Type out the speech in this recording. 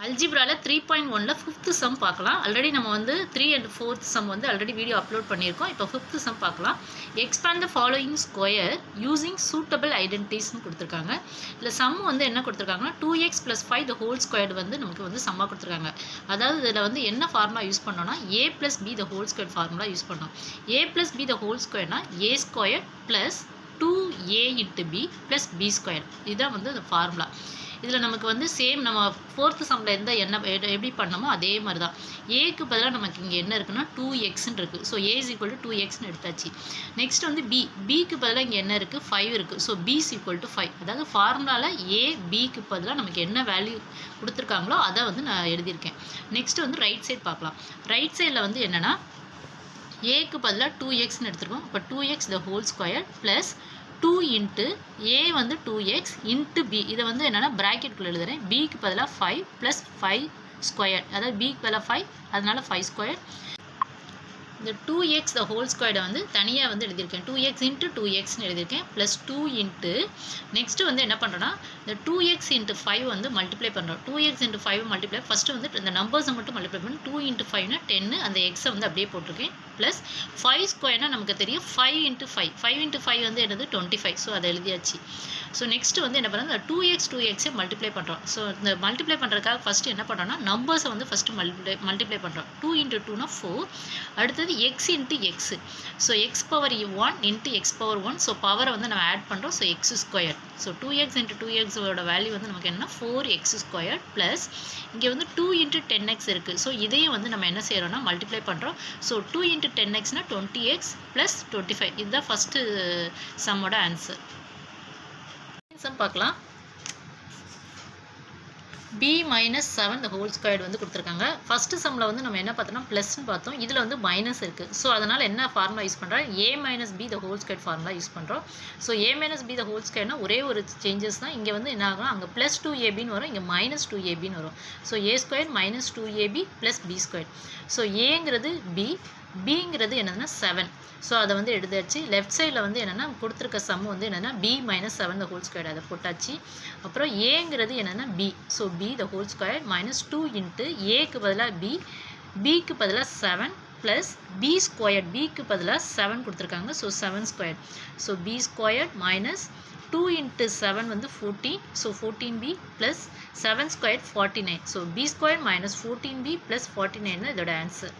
அல்ஜிப்ரால 3.1ல 5th sum பார்க்கலாம். Already நம்ம வந்து 3 and 4th சம் வந்து ஆல்ரெடி வீடியோ அப்லோட் பண்ணியிருக்கோம். இப்போ 5th சம் பார்க்கலாம். Expand the following square using suitable ஐடென்டிட்டிஸ்னு கொடுத்துருக்காங்க. இதில் சம் வந்து என்ன கொடுத்துருக்காங்கன்னா 2x + 5 the whole squared வந்து நமக்கு வந்து சம்மாக கொடுத்துருக்காங்க. அதாவது இதில் வந்து என்ன ஃபார்முலா யூஸ் பண்ணோம்னா a + b the whole squared formula use பண்ணோம். a + b the whole squaredனா a² + 2a × b + b². இதுதான் வந்து அந்த ஃபார்முலா. இதில் நமக்கு வந்து சேம் நம்ம 4th சம்மில் என்ன எப்படி பண்ணோமோ அதே மாதிரி தான். ஏக்கு பதிலாக நமக்கு இங்கே என்ன இருக்குன்னா 2xன்னு இருக்குது. ஸோ a = 2xன்னு எடுத்தாச்சு. நெக்ஸ்ட் வந்து பிக்கு பதிலாக இங்கே என்ன இருக்குது 5 இருக்குது. So b = 5. அதாவது ஃபார்முலாவில் a பிக்கு பதிலாக நமக்கு என்ன வேல்யூ கொடுத்துருக்காங்களோ அதை வந்து நான் எழுதியிருக்கேன். நெக்ஸ்ட் வந்து ரைட் சைட் பார்க்கலாம். ரைட் சைடில் வந்து என்னென்னா ஏக்கு பதிலாக 2xன்னு எடுத்துருக்கோம். இப்போ 2x the whole square + 2 × a வந்து 2x × b. இதை வந்து என்னென்னா ப்ராக்கெட்டுக்குள்ளே எழுதுகிறேன். பிக்கு பதிலாக 5 + 5². அதாவது பிக்கு பதிலாக 5, அதனால 5². இந்த 2x the whole squared வந்து தனியாக வந்து எழுதியிருக்கேன். 2x × 2xன்னு எழுதியிருக்கேன். +2 × நெக்ஸ்ட்டு வந்து என்ன பண்ணுறோன்னா இந்த 2x × 5 வந்து மல்டிப்ளை பண்ணுறோம். 2x × 5 மல்டிப்ளை ஃபஸ்ட்டு வந்து இந்த நம்பர்ஸை மட்டும் மல்டிப்ளை பண்ணி 2 × 5னா 10, அந்த எக்ஸை வந்து அப்படியே போட்டிருக்கேன். ப்ளஸ் 5² நமக்கு தெரியும் 5 × 5. 5 × 5 வந்து என்னது 25. ஸோ அதை எழுதியாச்சு. ஸோ நெக்ஸ்ட்டு வந்து என்ன பண்ணுறோம், இந்த 2xஐ மல்டிப்ளை பண்ணுறோம். ஸோ இந்த மல்டிப்ளை பண்ணுறதுக்காக ஃபஸ்ட்டு என்ன பண்ணுறோன்னா நம்பர்ஸை வந்து ஃபஸ்ட்டு மல்டிப்ளை பண்ணுறோம். 2 × 2னா 4. அடுத்தது x × x. So x⁻1 × x⁻1. So பவரை வந்து நம்ம ஆட் பண்ணுறோம். So x². So 2x × 2xோட value வந்து நமக்கு என்னன்னா 4x² ப்ளஸ் இங்கே வந்து 2 × 10x இருக்குது. ஸோ இதையும் வந்து நம்ம என்ன செய்கிறோம்னா மல்டிப்ளை பண்ணுறோம். So 2 × 10xனா 20x + 25. இதுதான் ஃபஸ்ட்டு சம்மோட ஆன்சர். சம் பார்க்கலாம். b - 7 the whole squared வந்து கொடுத்துருக்காங்க. ஃபஸ்ட்டு சம்மில் வந்து நம்ம என்ன பார்த்தோம்னா ப்ளஸ்ன்னு பார்த்தோம். இதில் வந்து மைனஸ் இருக்குது. ஸோ அதனால் என்ன ஃபார்முலா யூஸ் பண்ணுறோம், a - b the whole squared formula use பண்ணுறோம். So a - b the whole squaredனா ஒரே ஒரு சேஞ்சஸ் தான். இங்கே வந்து என்ன ஆகும், அங்கே +2ab வரும், இங்கே -2ab வரும். So a² - 2ab + b². So ஏங்கிறது b, பிங்கிறது என்னதுன்னா 7. ஸோ அதை வந்து எழுதாச்சு. லெஃப்ட் சைடில் வந்து என்னென்னா கொடுத்துருக்க சம் வந்து என்னென்னா b - 7 the whole squared அதை போட்டாச்சு. அப்புறம் ஏங்கிறது என்னென்னா b. So b the whole squared -2 × ஏக்கு பதிலாக b, பிக்கு பதிலாக 7 ப்ளஸ் b². பிக்கு பதிலாக 7 கொடுத்துருக்காங்க. ஸோ 7². ஸோ b² - 2 × 7 வந்து 14. So 14b + 7² 49. So b² - 14b + 49 தான் இதோட ஆன்சர்.